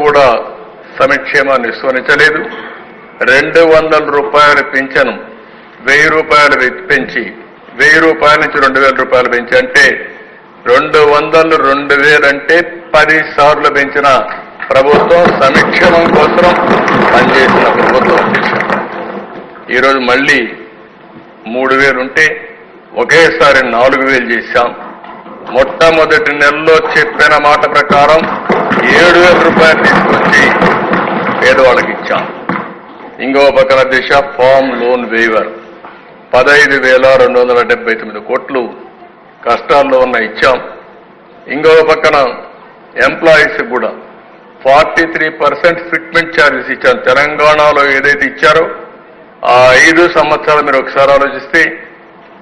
కూడా సంక్షేమాన్ని విస్మరించలేదు. 200 రూపాయల పింఛను 1000 రూపాయలు పెంచి 1000 రూపాయల నుంచి 2000 రూపాయలు పెంచి అంటే 200 2000 అంటే 10 సార్లు పెంచిన ప్రభుత్వం సంక్షేమం కోసం పనిచేసిన ప్రభుత్వం. ఈరోజు మళ్ళీ 3000 ఉంటే ఒకేసారి 4000 చేశాం. మొట్టమొదటి నెలలో చెప్పిన మాట ప్రకారం 7000 రూపాయలు తీసుకొచ్చి పేదవాళ్ళకి ఇచ్చాం. ఇంకో పక్కన దిశ ఫామ్ లోన్ వేవర్ 15,279 కోట్లు కష్టాల్లో ఉన్న ఇచ్చాం. ఇంకో పక్కన ఎంప్లాయీస్ కూడా 43% ఫిట్మెంట్ ఛార్జెస్ ఇచ్చాం. తెలంగాణలో ఏదైతే ఇచ్చారో ఆ 5 సంవత్సరాలు మీరు ఒకసారి ఆలోచిస్తే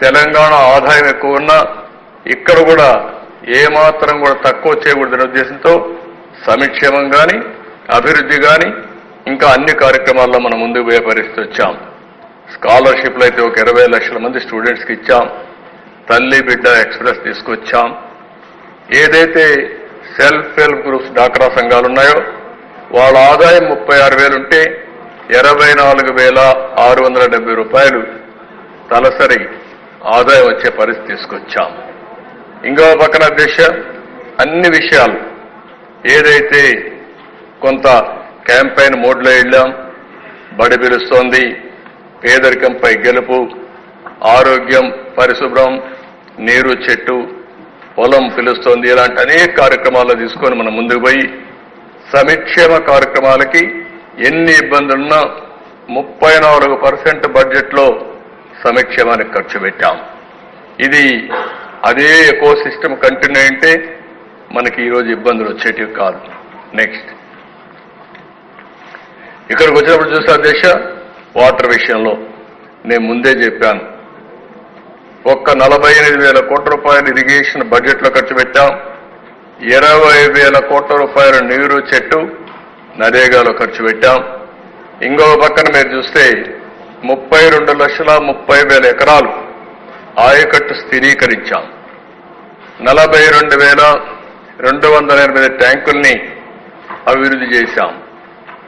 తెలంగాణ ఆదాయం ఎక్కువ ఉన్నా ఇక్కడ కూడా ఏమాత్రం కూడా తక్కువ చేయకూడదనే ఉద్దేశంతో సంక్షేమం కానీ అభివృద్ధి కానీ ఇంకా అన్ని కార్యక్రమాల్లో మనం ముందుకు పోయే పరిస్థితి వచ్చాం. స్కాలర్షిప్లు అయితే ఒక 20 లక్షల మంది స్టూడెంట్స్కి ఇచ్చాం. తల్లి బిడ్డ ఎక్స్ప్రెస్ తీసుకొచ్చాం. ఏదైతే సెల్ఫ్ హెల్ప్ గ్రూప్స్ డాక్రా సంఘాలు ఉన్నాయో వాళ్ళ ఆదాయం 36,000 ఉంటే 24,670 రూపాయలు తలసరి ఆదాయం వచ్చే పరిస్థితి తీసుకొచ్చాం. ఇంకో పక్కన దిశ అన్ని విషయాలు ఏదైతే కొంత క్యాంపెయిన్ మోడ్లో వెళ్ళాం. బడి పిలుస్తోంది, పేదరికంపై గెలుపు, ఆరోగ్యం, పరిశుభ్రం, నీరు చెట్టు, పొలం పిలుస్తోంది, ఇలాంటి అనేక కార్యక్రమాలు తీసుకొని మనం ముందుకు పోయి సంక్షేమ కార్యక్రమాలకి ఎన్ని ఇబ్బందులున్నా 34% బడ్జెట్లో సంక్షేమానికి ఖర్చు పెట్టాం. ఇది అదే ఎకో సిస్టమ్ కంటిన్యూ అయితే మనకి ఈరోజు ఇబ్బందులు వచ్చేటివి కాదు. నెక్స్ట్ ఇక్కడికి వచ్చినప్పుడు చూస్తే అధ్యక్ష వాటర్ విషయంలో నేను ముందే చెప్పాను. ఒక్క 48,000 కోట్ల రూపాయలు ఇరిగేషన్ బడ్జెట్లో ఖర్చు పెట్టాం. 20,000 కోట్ల రూపాయలు నీరు చెట్టు నరేగాలో ఖర్చు పెట్టాం. ఇంకో పక్కన మీరు చూస్తే 32,30,000 ఎకరాలు ఆయకట్టు స్థిరీకరించాం. 42,280 ట్యాంకుల్ని అభివృద్ధి చేశాం.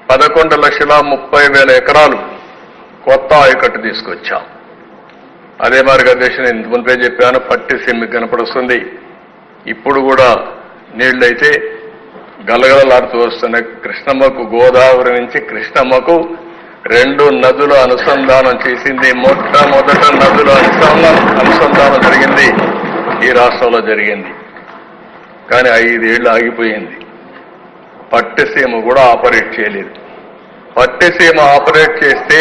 11,30,000 ఎకరాలు కొత్త ఆయకట్టు తీసుకొచ్చాం. అదే మార్గ అధ్యక్ష నేను మునిపే చెప్పాను, పట్టిసీమ కనపడుస్తుంది. ఇప్పుడు కూడా నీళ్లైతే గలగలలాడుతూ వస్తున్నాయి. కృష్ణమ్మకు, గోదావరి నుంచి కృష్ణమ్మకు 2 నదులు అనుసంధానం చేసింది. మొట్టమొదట నదుల అనుసంధానం జరిగింది ఈ రాష్ట్రంలో జరిగింది. కానీ 5 ఏళ్లు ఆగిపోయింది. పట్టిసీమ కూడా ఆపరేట్ చేయలేదు. పట్టిసీమ ఆపరేట్ చేస్తే